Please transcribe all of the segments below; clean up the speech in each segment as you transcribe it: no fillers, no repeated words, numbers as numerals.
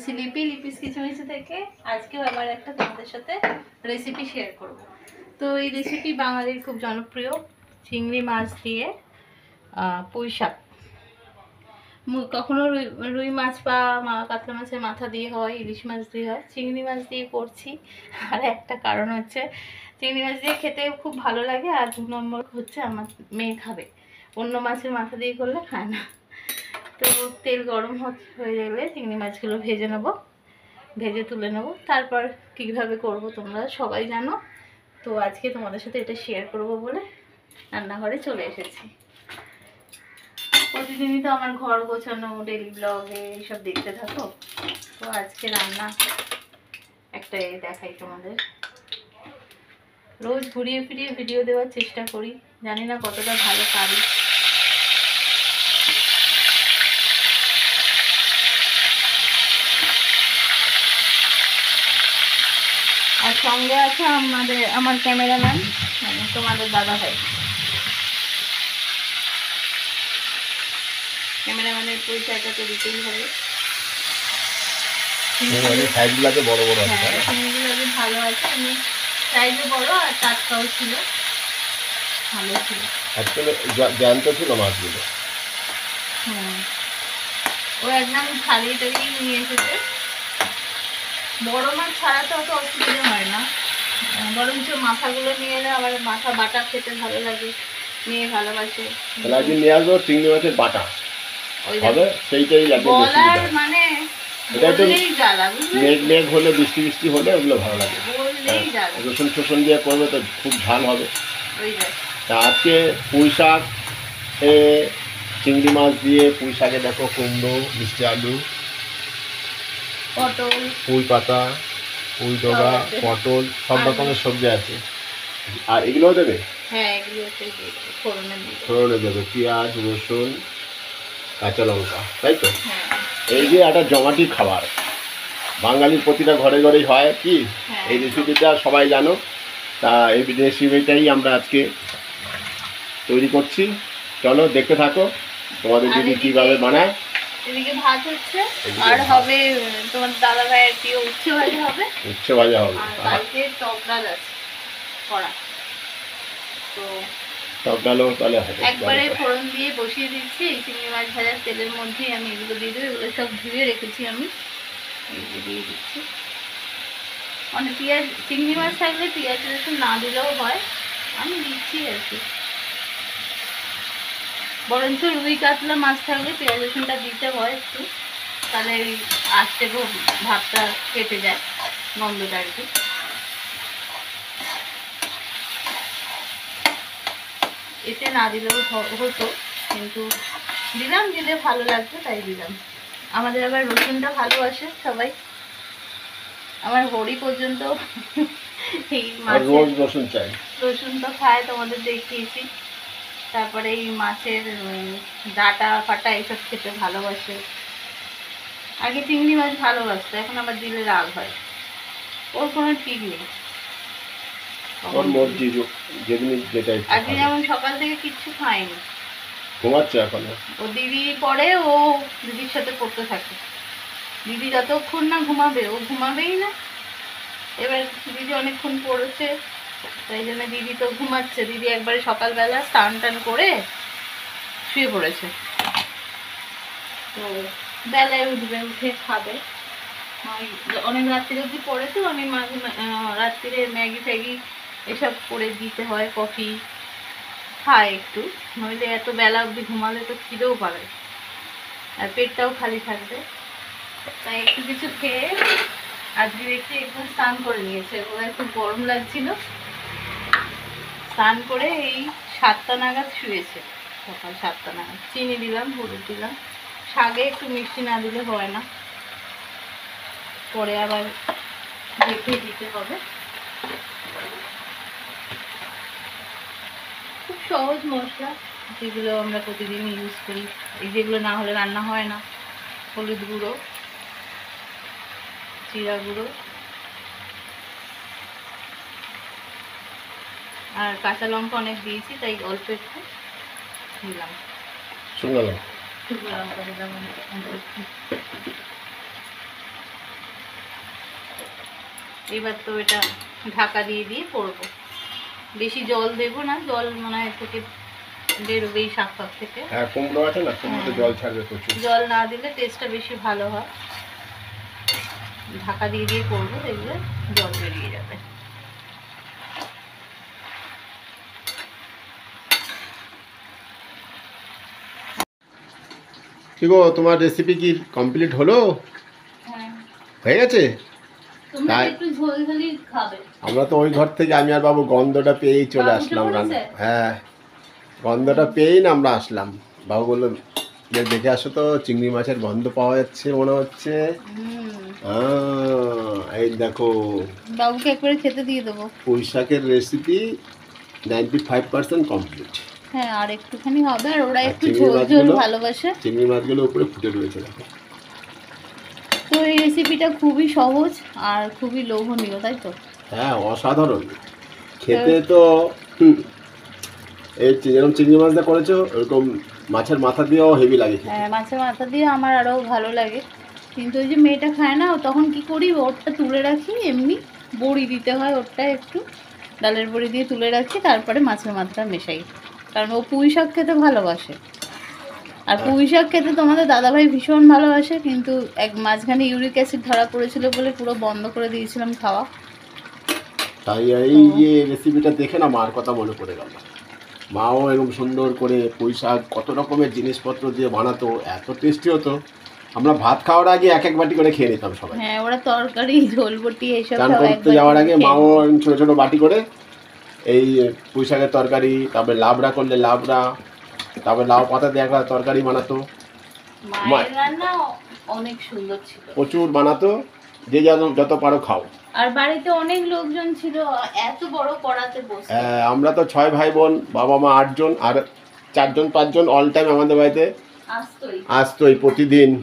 বলছি লিপি, লিপিস কিচেমিচি থেকে। আজকেও আবার একটা তোমাদের সাথে রেসিপি শেয়ার করব। তো এই রেসিপি বাঙালির খুব জনপ্রিয়, চিংড়ি মাছ দিয়ে পুঁই শাক। কখনো রুই মাছ বা কাতলা মাছের মাথা দিয়ে হয়, ইলিশ মাছ দিয়ে হয়, চিংড়ি মাছ দিয়ে করছি। আর একটা কারণ হচ্ছে চিংড়ি মাছ দিয়ে খেতে খুব ভালো লাগে, আর 2 নম্বর হচ্ছে আমার মেয়ে খাবে, অন্য মাছের মাথা দিয়ে করলে খায় না। তো তেল গরম হয়ে গেলে চিংড়ি মাছগুলো ভেজে নেব, ভেজে তুলে নেব। তারপর কীভাবে করব তোমরা সবাই জানো। তো আজকে তোমাদের সাথে এটা শেয়ার করব বলে রান্নাঘরে চলে এসেছি। প্রতিদিনই তো আমার ঘর গোছানো, ডেলি ব্লগে এইসব দেখতে থাকো। তো আজকে রান্না একটা দেখাই তোমাদের। রোজ ঘুরিয়ে ফিরিয়ে ভিডিও দেওয়ার চেষ্টা করি, জানি না কতটা ভালো পারি। আর সঙ্গে আছে আমার ক্যামেরাম্যান, মানে তোমাদের দাদা ভাই। ক্যামেরাম্যানের পরিচয়টা তো দিতেই হবে। সাইজগুলোকে বড় বড় আছে, হ্যাঁ, চিংড়িগুলো ভালো আছে, এমনি সাইজে বড় আর টাটকাও ছিল, ভালো ছিল। অ্যাকচুয়ালি জ্যান্ত ছিল মাছগুলো। ও একদম থালি টালিয়ে নিয়ে এসেছে। বড় মাছ ছাড়াতে অত অসুবিধা হয় না, বরঞ্চ মাথাগুলো নিয়ে এলে আবার মাথা বাটা খেতে ভালো লাগে, মেয়ে ভালোবাসে। তাহলে একদিন নিয়ে আসবো চিংড়ি মাছের বাটা হবে, সেইটাই লাগবে মানে এটা একটু মেঘ হলে, বৃষ্টি বৃষ্টি হলে ওগুলো ভালো লাগে। রসুন টসুন দিয়ে করবে তো খুব ঝাল হবে। তা আজকে পুঁই শাক, চিংড়ি মাছ দিয়ে পুঁই শাকে দেখো কুমড়ো, মিষ্টি আলু, পটল, পুঁই পাতা, পুঁই ডগা, পটল, সব রকমের সবজি আছে। আর এগুলোও দেবে? হ্যাঁ, এগুলো ফোড়নে দেবে পেঁয়াজ, রসুন, কাঁচা লঙ্কা, তাই তো? এই যে একটা জমাটি খাবার, বাঙালির প্রতিটা ঘরে ঘরেই হয় কি, এই রেসিপিটা সবাই জানো। তা এই রেসিপিটাই আমরা আজকে তৈরি করছি। চলো দেখতে থাকো তোমাদের দিদি কীভাবে বানায়। এদিকে ভাত হচ্ছে, আর হবে তোমার দাদা ভাইয়ের প্রিয় উচ্ছে ভাজা হবে। উচ্ছে ভাজা হবে, আর কালকে টক ডাল আছে করা। তো টক ডালও তাহলে হবে। একবারে ফোড়ন দিয়ে বসিয়ে দিচ্ছি। এই চিংড়ি মাছ ভাজার তেলের মধ্যেই আমি এগুলো দিয়ে দেবো। এগুলো সব ধুয়ে রেখেছি আমি, এগুলো দিয়ে দিচ্ছি। মানে পেঁয়াজ, চিংড়ি মাছ থাকলে পেঁয়াজ রসুন না দিলেও হয়, আমি দিচ্ছি আর কি। বরঞ্চ রুই কাতলা মাছ থাকলে পেঁয়াজ রসুনটা দিতে হয় একটু, তাহলে আস্তে ভাতটা কেটে যায়, গন্ধটা আর কি। এতে না দিলেও হতো, কিন্তু দিলাম, দিলে ভালো লাগবে তাই দিলাম। আমাদের আবার রসুনটা ভালোবাসে সবাই, আমার হরি পর্যন্ত এই মাছের রসুন তো খায়, তোমাদের দেখিয়েছি। তারপরে এই মাছের ডাটা ফাটা এইসব খেতে ভালোবাসে। আগে চিংড়ি মাছ ভালোবাসতো, এখন আবার দিলে রাগ হয়। ওর কোনো ঠিক নেই, আজকে যেমন সকাল থেকে কিচ্ছু খায়নি, ঘুমাচ্ছে এখনো। ও দিদি পরে, ও দিদির সাথে পড়তে থাকে। দিদি যতক্ষণ না ঘুমাবে ও ঘুমাবেই না। এবার দিদি অনেকক্ষণ পড়েছে, তাই জন্য দিদি তো ঘুমাচ্ছে। দিদি একবারে সকালবেলা স্নান টান করে শুয়ে পড়েছে, তো বেলায় উঠবে, উঠে খাবে। অনেক রাত্রিরে অবধি পড়ে, তো আমি মাঝে রাত্রিরে ম্যাগি ফ্যাগি এসব করে দিতে হয়, কফি খায় একটু, নইলে এত বেলা অবধি ঘুমালে তো খিদেও পাবে আর পেটটাও খালি থাকবে। তাই একটু কিছু খেয়ে আজকে দেখছি একটু স্নান করে নিয়েছে। ওরা খুব গরম লাগছিল, স্নান করে এই 7টা নাগাদ শুয়েছে, সকাল 7টা নাগাদ। চিনি দিলাম, হলুদ দিলাম। শাকে একটু মিষ্টি না দিলে হয় না, পরে আবার দেখে দিতে হবে। খুব সহজ মশলা, যেগুলো আমরা প্রতিদিন ইউজ করি, এই যেগুলো না হলে রান্না হয় না। হলুদ গুঁড়ো, জিরা গুঁড়ো, আর কাঁচা লঙ্কা অনেক দিয়েছি, তাই অল্প একটু দিলাম। শুকনো লঙ্কা দিলাম। এবার তো এটা ঢাকা দিয়ে দিয়ে করবো। বেশি জল দেবো না, জল মনে হয় থেকে বেরোবেই শাক পাক থেকে। হ্যাঁ কুমড়ো আছে না, কুমড়োতে জল ছাড়বে প্রচুর। জল না দিলে টেস্টটা বেশি ভালো হয়। ঢাকা দিয়ে দিয়ে করবো, দেখবে জল বেরিয়ে যাবে। কি গো, তোমার রেসিপি কি কমপ্লিট হলো? হ্যাঁ, হয়ে গেছে? তোমরা তাই- একটু ঝোল ঝোলই খাবে। আমরা তো ওই ঘর থেকে আমি আর বাবু গন্ধটা পেয়েই চলে বাবু আসলাম চলে রান্না। এসেছে? হ্যাঁ, গন্ধটা পেয়েই না আমরা আসলাম। বাবু বললো যে দেখে আসো তো, চিংড়ি মাছের গন্ধ পাওয়া যাচ্ছে মনে হচ্ছে। এই দেখো, বাবুকে একবারে খেতে দিয়ে দেবো। পুঁই শাকের রেসিপি 95% কমপ্লিট। হ্যাঁ, আর একটুখানি হবে। আর ওরা আর একটু চিংড়ি ঝোল ঝোল মাছগুলো- ভালোবাসে, চিংড়ি মাছগুলো উপরে ফুটে রয়েছে দেখো। তো এই রেসিপিটা খুবই সহজ আর খুবই লোভনীয়, তাই তো? হ্যাঁ, অসাধারণ খেতে তো। এই যেরকম চিংড়ি মাছ দিয়ে করেছো ওরকম মাছের মাথা দিয়েও হেভি লাগে খেতে। হ্যাঁ, মাছের মাথা দিয়ে আমার আরও ভালো লাগে, কিন্তু ওই যে মেয়েটা খায় না, তখন কি করি, ওরটা তুলে রাখি, এমনি বড়ি দিতে হয় ওরটা একটু, ডালের বড়ি দিয়ে তুলে রাখি, তারপরে মাছের মাথাটা মেশাই, কারণ ও পুঁই শাক খেতে ভালোবাসে। আর পুঁই শাক খেতে তোমাদের দাদাভাই ভীষণ ভালোবাসে, কিন্তু এক মাঝখানে ইউরিক অ্যাসিড ধরা পড়েছিল বলে পুরো বন্ধ করে দিয়েছিলাম খাওয়া। তাই এই যে রেসিপিটা দেখে না মার কথা মনে পড়ে গেল। মাও এরকম সুন্দর করে পুঁই শাক কত রকমের জিনিসপত্র দিয়ে বানাতো, এত টেস্টি হতো। আমরা ভাত খাওয়ার আগে এক এক বাটি করে খেয়ে নিতাম সবাই। হ্যাঁ, ওরা তরকারি ঝোলবটি এসব চান সব করতে একবার যাওয়ার আগে খেয়ে মাও নিত। এরকম ছোট ছোট বাটি করে এই পুঁই শাকের তরকারি, তারপরে লাবড়া করলে লাবড়া, তারপরে লাউ পাতা দিয়ে একটা তরকারি বানাতো। মায়ের রান্না অনেক সুন্দর ছিল, প্রচুর বানাতো। যে যত পারো খাও। আর বাড়িতে অনেক লোকজন ছিল, এত বড় কড়াতে বসে। আমরা তো 6 ভাই বোন, বাবা মা 8 জন, আর 4জন 5 জন অল টাইম আমাদের বাড়িতে আসতোই প্রতিদিন।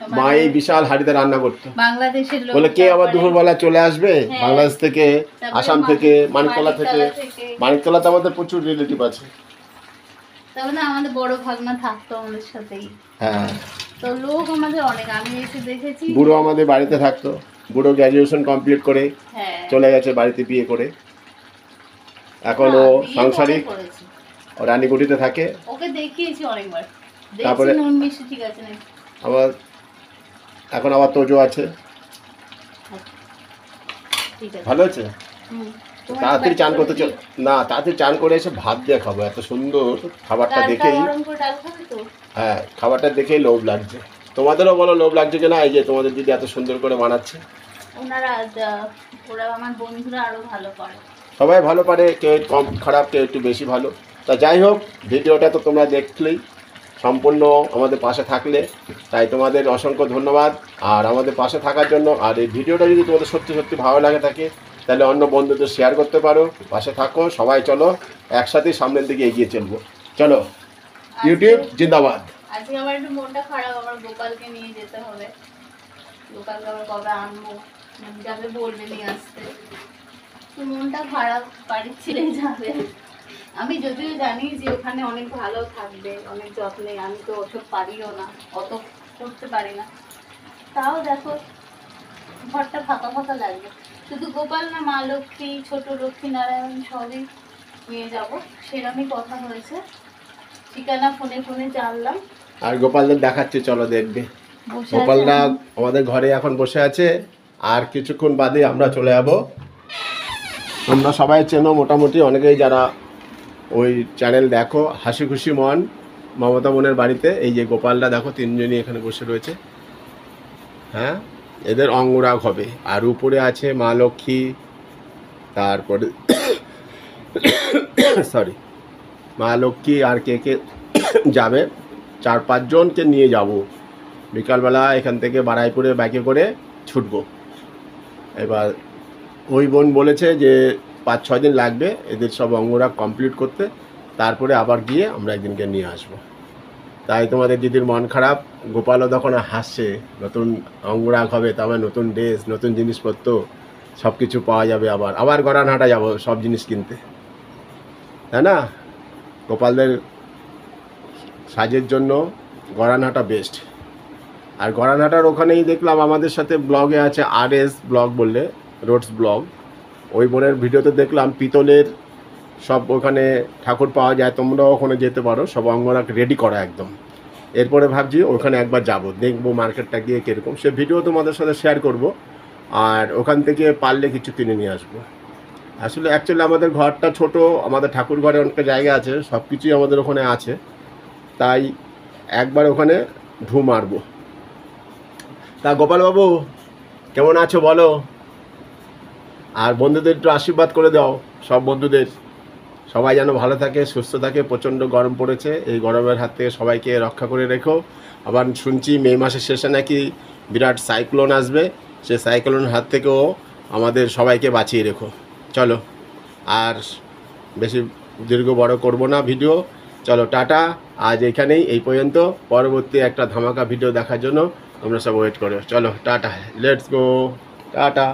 মা এই বিশাল হাঁড়িতে রান্না করতো। বাংলাদেশের লোক, বলে কে আবার দুপুরবেলা চলে আসবে হ্যাঁ। বাংলাদেশ থেকে, তারপরে আসাম থেকে, মানিকতলা থেকে। থেকে। মানিকতলাতে আমাদের প্রচুর রিলেটিভ আছে। তারপরে আমাদের বড় ভাগনা থাকতো আমাদের সাথেই, হ্যাঁ, তো লোক আমাদের অনেক, আমি এসে দেখেছি। বুড়ো আমাদের বাড়িতে থাকতো। বুড়ো গ্র্যাজুয়েশন কমপ্লিট করে হ্যাঁ, চলে গেছে বাড়িতে বিয়ে করে। এখন ও বিয়ে সাংসারিক, পরে করেছে। ও রানীগুটিতে থাকে। ওকে দেখিয়েছি অনেকবার, তারপরে- দেখছি নুন মিষ্টি ঠিক আছে নাকি। আবার এখন আবার তোজো আছে। ঠিক আছে, ভালো আছে। হুম। তোমার তাড়াতাড়ি কি চান বাড়ি করতে করে চল না, তাড়াতাড়ি চান করে এসে ভাত দিয়ে খাবো। এত সুন্দর খাবারটা ডালটা দেখেই, গরম করে ডাল খাবে তো? হ্যাঁ খাবারটা দেখেই লোভ লাগছে। তোমাদেরও বলো লোভ লাগছে কিনা, এই যে তোমাদের দিদি এত সুন্দর করে বানাচ্ছে। ওরা আমার বন্ধুরা আরো ভালো করে। সবাই ভালো পারে, কেউ কম খারাপ, কেউ একটু বেশি ভালো। তা যাই হোক, ভিডিওটা তো তোমরা দেখলেই, সম্পূর্ণ আমাদের পাশে থাকলে, তাই তোমাদের অসংখ্য ধন্যবাদ আর আমাদের পাশে থাকার জন্য। আর এই ভিডিওটা যদি তোমাদের সত্যি সত্যি ভালো লাগে থাকে, তাহলে অন্য বন্ধুদের শেয়ার করতে পারো। পাশে থাকো সবাই, চলো একসাথে সামনের দিকে এগিয়ে চলবো। চলো, ইউটিউব জিন্দাবাদ। আজকে আমার একটু মনটা খারাপ, আমার গোপালকে নিয়ে যেতে হবে। গোপালকে আবার কবে আনবো, যাবে বলবে নিয়ে আসতে, তো মনটা খারাপ, বাড়ির ছেড়ে যাবে। আমি যদিও জানি যে ওখানে অনেক ভালো থাকবে, অনেক যত্নে, আমি তো ওসব পারিও না, অত করতে পারি না। তাও দেখো ঘরটা ফাঁকা ফাঁকা লাগবে। শুধু গোপাল না, মা লক্ষ্মী, ছোট লক্ষ্মী নারায়ণ সবই নিয়ে যাব, সেরকমই কথা হয়েছে। ঠিকানা ফোনে ফোনে জানলাম। আর গোপালদের দেখাচ্ছে, চলো দেখবে। বসে গোপালরা আছে। আমাদের ঘরে এখন বসে আছে, আর কিছুক্ষণ বাদে আমরা চলে যাব। তোমরা সবাই চেনো মোটামুটি, অনেকেই যারা ওই চ্যানেল দেখো, হাসি খুশি মন, মমতা বোনের বাড়িতে। এই যে গোপালরা দেখো, 3জনই এখানে বসে রয়েছে। হ্যাঁ, এদের অঙ্গরাগ হবে। আর উপরে আছে মা লক্ষ্মী, তারপরে সরি, মা লক্ষ্মী, আর কে কে যাবে, 4-5 জনকে নিয়ে যাব। বিকালবেলা এখান থেকে বারাইপুরে বাইকে করে ছুটবো। এবার ওই বোন বলেছে যে 5-6 দিন লাগবে এদের সব অঙ্গরাগ কমপ্লিট করতে, তারপরে আবার গিয়ে আমরা একদিনকে নিয়ে আসব। তাই তোমাদের দিদির মন খারাপ। গোপালও তখন হাসছে, নতুন অঙ্গরাগ হবে, তার মানে নতুন ড্রেস, নতুন জিনিসপত্র সব কিছু পাওয়া যাবে। আবার গড়ানহাটা যাব সব জিনিস কিনতে, তাই না? গোপালদের সাজের জন্য গড়ানহাটা বেস্ট। আর গড়ানহাটার ওখানেই দেখলাম আমাদের সাথে ব্লগে আছে RS ব্লগ বললে, রোডস ব্লগ। ওই বোনের ভিডিওতে দেখলাম পিতলের সব ওখানে ঠাকুর পাওয়া যায়, তোমরাও ওখানে যেতে পারো, সব অঙ্গরাগ রেডি করা একদম। এরপরে ভাবছি ওখানে একবার যাব, দেখবো মার্কেটটা গিয়ে কীরকম, সে ভিডিও তোমাদের সাথে শেয়ার করব। আর ওখান থেকে পারলে কিছু কিনে নিয়ে আসবো। আসলে অ্যাকচুয়ালি আমাদের ঘরটা ছোট, আমাদের ঠাকুর ঘরে অনেকটা জায়গা আছে, সব কিছুই আমাদের ওখানে আছে, তাই একবার ওখানে ঢু মারবো। তা গোপালবাবু কেমন আছো বলো, আর বন্ধুদের একটু আশীর্বাদ করে দাও, সব বন্ধুদের, সবাই যেন ভালো থাকে, সুস্থ থাকে। প্রচণ্ড গরম পড়েছে, এই গরমের হাত থেকে সবাইকে রক্ষা করে রেখো। আবার শুনছি মে মাসের শেষে নাকি বিরাট সাইক্লোন আসবে, সে সাইক্লোনের হাত থেকেও আমাদের সবাইকে বাঁচিয়ে রেখো। চলো আর বেশি দীর্ঘ বড় করব না ভিডিও, চলো টাটা, আজ এখানেই এই পর্যন্ত। পরবর্তী একটা ধামাকা ভিডিও দেখার জন্য তোমরা সব ওয়েট করো। চলো টাটা, লেটস গো, টাটা।